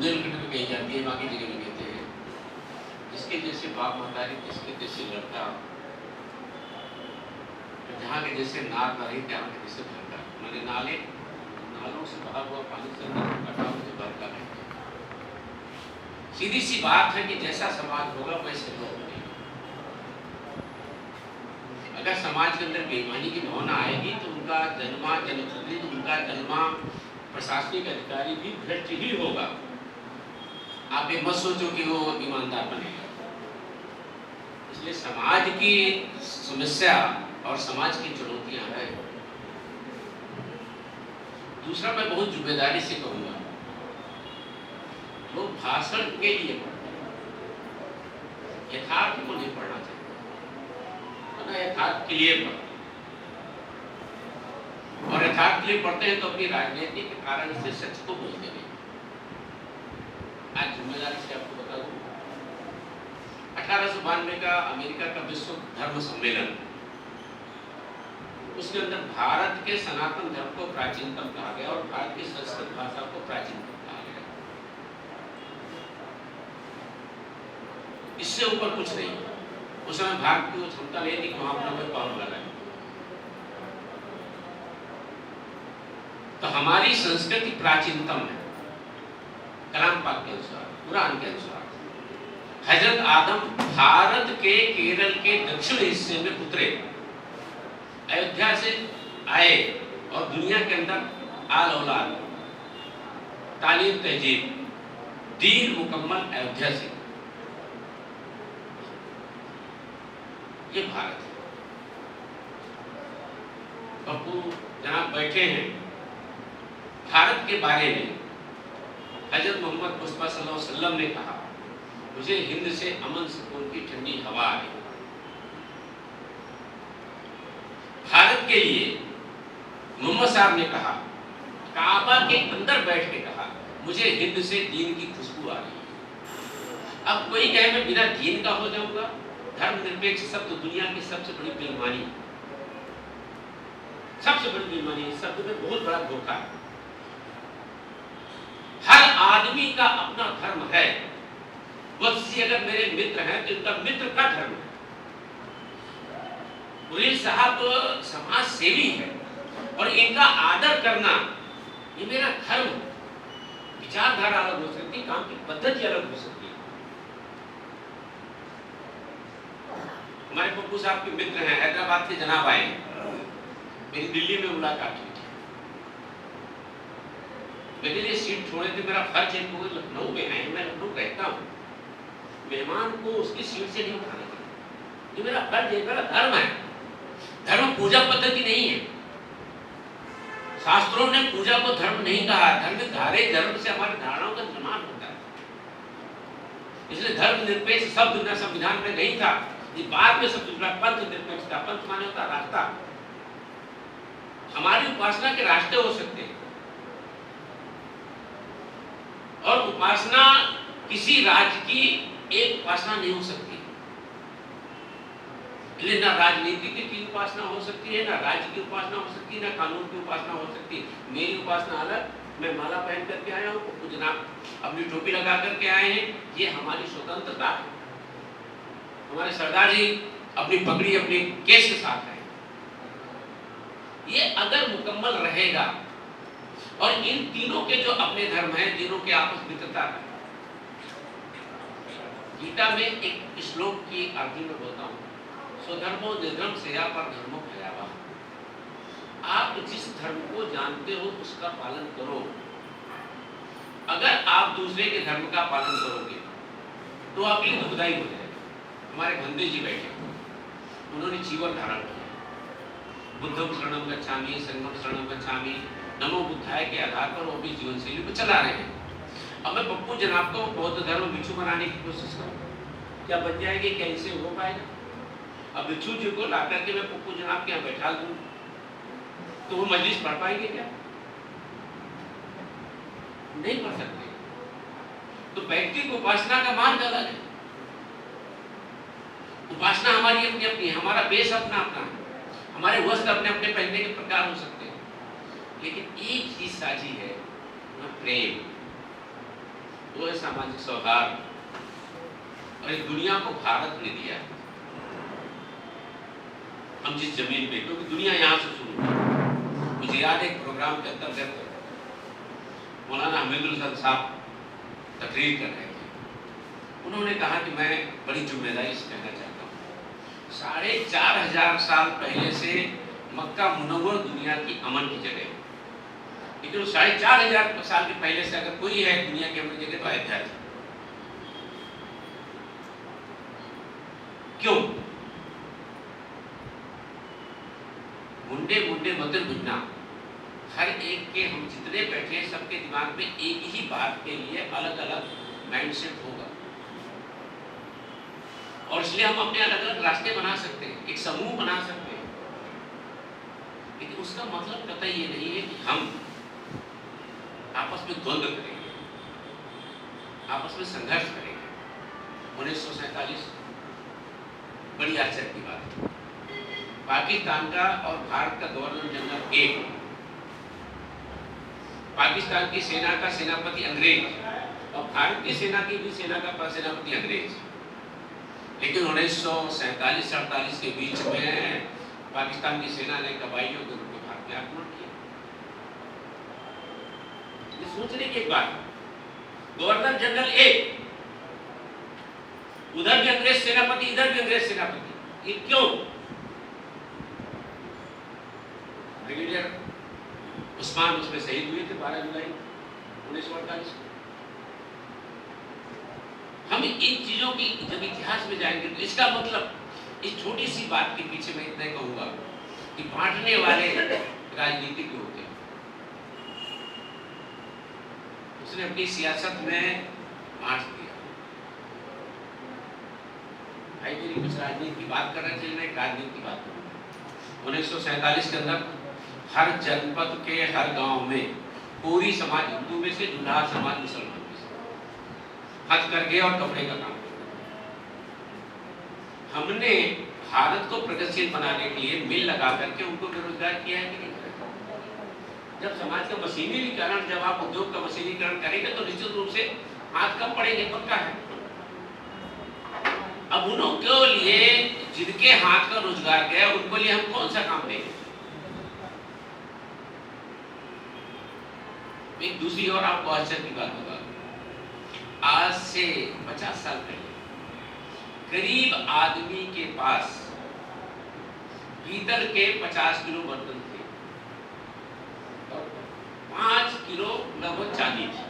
बुंदेलखंड में कही जाती है, बाकी जगह में कहते हैं, जिसके जैसे बाप महतारी, जिसके जैसे लड़का, जहाँ के जैसे नार न रही, जहाँ के जैसे घर का, मैंने नालों से भरा हुआ पानी से कटा मुझे भर का नहीं। सीधी सी बात है कि जैसा समाज होगा वैसे लोग होंगे। अगर समाज के अंदर बेईमानी की भावना आएगी तो उनका जनप्रतिनिधि, उनका जन्मा प्रशासनिक अधिकारी भी भ्रष्ट ही होगा। आप ये मत सोचो कि वो ईमानदार बनेगा। इसलिए समाज की समस्या और समाज की चुनौतियां हैं। दूसरा, मैं बहुत जिम्मेदारी से कहूंगा, लोग भाषण के लिए यथार्थ को नहीं पढ़ना चाहिए, ना यथार्थ के लिए पढ़ते, और यथार्थ के लिए पढ़ते हैं तो अपनी राजनीति के कारण से सच को बोलते नहीं। आज जिम्मेदारी से आपको बता दूं, 1892 का अमेरिका का विश्व धर्म सम्मेलन, उसके अंदर भारत के सनातन धर्म को प्राचीनतम कहा गया और भारत की संस्कृत भाषा को प्राचीनतम कहा गया। इससे ऊपर कुछ नहीं। उस समय भारत की वो क्षमता नहीं थी कि वहां अपना कोई पावन लगाए। तो हमारी संस्कृति प्राचीनतम है कलाम पाक के अनुसार, कुरान के अनुसार। हजरत आदम भारत के केरल के दक्षिण हिस्से में उतरे, अयोध्या से आए और दुनिया के अंदर आल औलाद, तालीम, तहजीब, दीन मुकम्मल अयोध्या से। ये भारत है। पप्पू जनाब बैठे हैं, भारत के बारे में हजरत मोहम्मद मुस्तफा सल्लल्लाहु अलैहि वसल्लम ने कहा, मुझे हिंद से अमन सुकून की ठंडी हवा आई। भारत के लिए मोहम्मद साहब ने कहा, काबा के अंदर बैठ के कहा, मुझे हिंद से दीन की खुशबू आ रही है। अब कोई कहे मैं बिना दीन का हो जाऊंगा, धर्मनिरपेक्ष शब्द दुनिया की सबसे बड़ी बेईमानी, सबसे बड़ी बेईमानी। इस शब्द में बहुत बड़ा धोखा है। हर आदमी का अपना धर्म है। वत्सी अगर मेरे मित्र हैं तो इनका मित्र का धर्म है। गुरील साहब समाज सेवी है और इनका आदर करना ये मेरा धर्म है। विचारधारा अलग हो सकती है, काम की पद्धति अलग हो सकती है। हमारे पप्पू साहब के मित्र हैं, हैदराबाद के जनाब आए, मेरी दिल्ली में मुलाकात हुई थी। मेरे लिए सीट छोड़े थे, मेरा फर्ज है कि वो लखनऊ में है, मैं लखनऊ रहता हूँ, मेहमान को उसकी सीट से नहीं उठाने का, ये मेरा फर्ज है, मेरा धर्म है। धर्म पूजा पद्धति नहीं है। शास्त्रों ने पूजा को धर्म नहीं कहा। धर्म से हमारे धारणाओं का निर्माण होता है। इसलिए धर्म निरपेक्ष शब्द न संविधान में नहीं था, ये बाद में सब पंथ निरपेक्ष था। पंथ माने होता रास्ता। हमारी उपासना के रास्ते हो सकते हैं और उपासना किसी राज्य की एक उपासना नहीं हो सकती। इसलिए ना राजनीति की उपासना हो सकती है, ना राज्य की उपासना हो सकती है, ना कानून की उपासना हो सकती है। मेरी उपासना अलग, मैं माला पहन करके आया हूँ, पप्पू जनाब अपनी टोपी लगा करके आए हैं, ये हमारी स्वतंत्रता है। हमारे सरदार जी अपनी पगड़ी अपनी केस के साथ है। ये अगर मुकम्मल रहेगा और इन तीनों के जो अपने धर्म हैं, तीनों के आपस मित्रता है। गीता में एक श्लोक की अर्जुन में बोलता हूँ, स्वधर्मो निर्धर्म सेया पर धर्मो भयावह। आप जिस धर्म को जानते हो उसका पालन करो। अगर आप दूसरे के धर्म का पालन करोगे तो आपके लिए दुखदायी हो जाएगा। हमारे बंदे जी बैठे, उन्होंने जीवन धारण किया, बुद्धम शरणम गच्छामि, संघम शरणम गच्छामि, नमो बुद्धाय के आधार पर वो भी जीवन शैली को चला रहे हैं। अब मैं पप्पू जनाब को बौद्ध धर्म भिक्षु बनाने की कोशिश करूँ, क्या बन जाएंगे? क्या इसे हो पाएगा? अब भिक्षु जी को ला करके मैं पप्पू जनाब के यहाँ बैठा दूँ तो वो मजलिस पढ़ पाएंगे क्या? नहीं पढ़ सकते। तो व्यक्तिगत उपासना का मार्ग अलग है। उपासना हमारी अपनी अपनी है, हमारा बेस अपना अपना है, हमारे वस्त्र अपने अपने पहनने के प्रकार हो सकते हैं, लेकिन एक चीज साझी है, प्रेम। वो है सामाजिक सौहार्द। और इस दुनिया को भारत ने दिया। हम जिस जमीन पे, क्योंकि दुनिया यहाँ से शुरू हुई। मुझे याद है एक प्रोग्राम के अंतर्गत मौलाना हमीदुल हसन साहब तकरीर कर रहे थे। उन्होंने कहा कि मैं बड़ी जिम्मेदारी से कहना चाहता हूँ, 4500 साल पहले से मक्का मुनव्वर दुनिया की अमन की जगह है, लेकिन 4500 साल के पहले से अगर कोई है दुनिया की अमन की जगह तो अयोध्या है। क्यों? मुंडे मुंडे मतिर बुझना, हर एक के, हम जितने बैठे हैं सबके दिमाग में एक ही बात के लिए अलग अलग माइंडसेट होगा, और इसलिए हम अपने अलग अलग रास्ते बना सकते हैं, एक समूह बना सकते हैं, लेकिन उसका मतलब कतई ये नहीं है कि हम आपस में द्वंद्व करेंगे, आपस में संघर्ष करेंगे। 1947 बड़ी आश्चर्य की बात है। पाकिस्तान का और भारत का गवर्नर जनरल एक, पाकिस्तान की सेना का सेनापति अंग्रेज और भारत की सेना की भी सेना का सेनापति अंग्रेज, लेकिन 1947-48 के बीच में पाकिस्तान की सेना ने कबाइलियों के रूप में भारत में आक्रमण किया। ये सोचने की एक बात, गवर्नर जनरल एक, उधर भी अंग्रेज सेनापति, इधर भी अंग्रेज सेनापति, ये क्यों? ब्रिगेडियर उस्मान उसमें शहीद हुए थे 12 जुलाई 1948 को। हम इन चीजों की जब इतिहास में जाएंगे तो इसका मतलब इस छोटी सी बात के पीछे मैं इतना कहूंगा कि बांटने वाले राजनीतिक होते हैं। उसने अपनी सियासत में बांट दिया। भाई मेरी कुछ राजनीति की बात कर रहे थे, मैं राजनीति की बात करूँ। 1947 के अंदर हर जनपद के हर गांव में पूरी समाज हिंदू में से, दूल्हा समाज मुसलमान में से, हथकरघे और कपड़े का काम करता। हमने भारत को प्रगतिशील बनाने के लिए मिल लगा करके उनको बेरोजगार किया है कि नहीं? जब समाज का मशीनीकरण, जब आप उद्योग का मशीनीकरण करेंगे तो निश्चित रूप से हाथ कम पड़ेंगे, पक्का है। अब उनके लिए जिनके हाथ का रोजगार गया उनको लिए हम कौन सा काम देंगे? एक दूसरी और आपको आश्चर्य की बात होगा, आज से 50 साल पहले गरीब आदमी के पास पीतल के 50 किलो बर्तन थे और 5 किलो लगभग चांदी थी,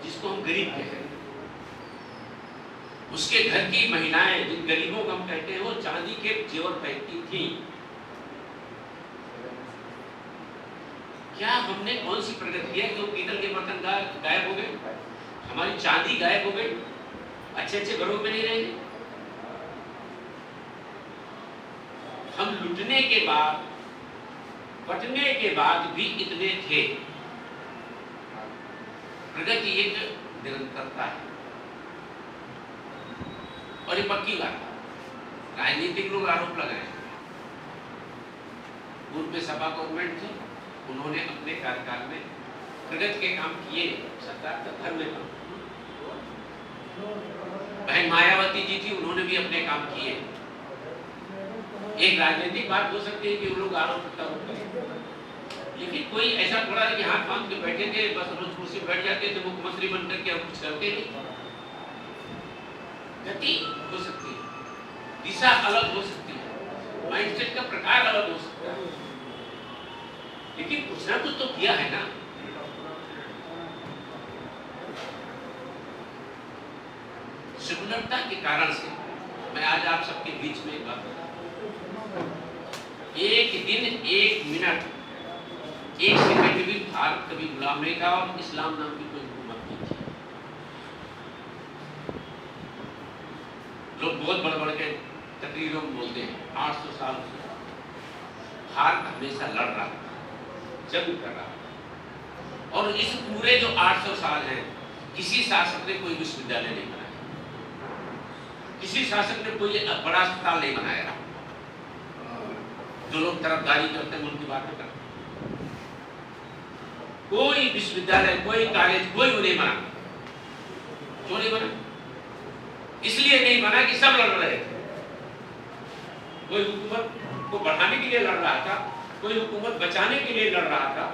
जिसको हम गरीब कहते हैं। उसके घर की महिलाएं, जिन गरीबों को हम कहते हैं, वो चांदी के जेवर पहनती थी। क्या हमने कौन सी प्रगति की है कि वो पीतल के बर्तन गायब हो गए, हमारी चांदी गायब हो गई, अच्छे अच्छे घरों में नहीं रहेंगे? हम लुटने के बाद, बटने के बाद भी इतने थे। प्रगति एक निरंतरता है, और ये पक्की बात है। राजनीतिक लोग आरोप लगाए, पूर्व में सपा गवर्नमेंट थी, उन्होंने अपने कार्यकाल में प्रगति के काम किए, सरकार का धर्म में काम। बहन मायावती जी थी, उन्होंने भी अपने काम किए। एक राजनीतिक बात हो सकती है कि वो लोग आरोप प्रत्यारोप करें, लेकिन कोई ऐसा थोड़ा है कि हाथ बांध के बैठे थे, बस रोज कुर्सी बैठ जाते थे मुख्यमंत्री बनकर के, और कुछ करते नहीं। गति हो सकती है, दिशा अलग हो सकती है, माइंडसेट का प्रकार अलग हो सकता है, लेकिन कुछ ना कुछ तो किया है ना। सेकुलरता के कारण से मैं आज आप सबके बीच में एक बात बताऊं, एक दिन, एक मिनट, एक सेकंड भी भारत कभी गुलाम नहीं था और इस्लाम नाम की कोई हुकूमत नहीं थी। लोग बहुत बड़े बड़े के तकरीरों में बोलते हैं 800 साल से भारत हमेशा लड़ रहा था, जंग कर रहा था, और इस पूरे जो 800 साल हैं किसी शासक ने कोई विश्वविद्यालय नहीं बनाया, किसी शासक ने कोई बड़ा अस्पताल नहीं बनाया। जो लोग तरफदारी करते हैं उनकी बातें करते हैं, कोई विश्वविद्यालय, कोई कॉलेज, कोई नहीं बना। क्यों नहीं बना? इसलिए नहीं बना कि सब लड़ रहे थे। कोई हुकूमत को बढ़ाने के लिए लड़ रहा था, कोई हुकूमत बचाने के लिए लड़ रहा था,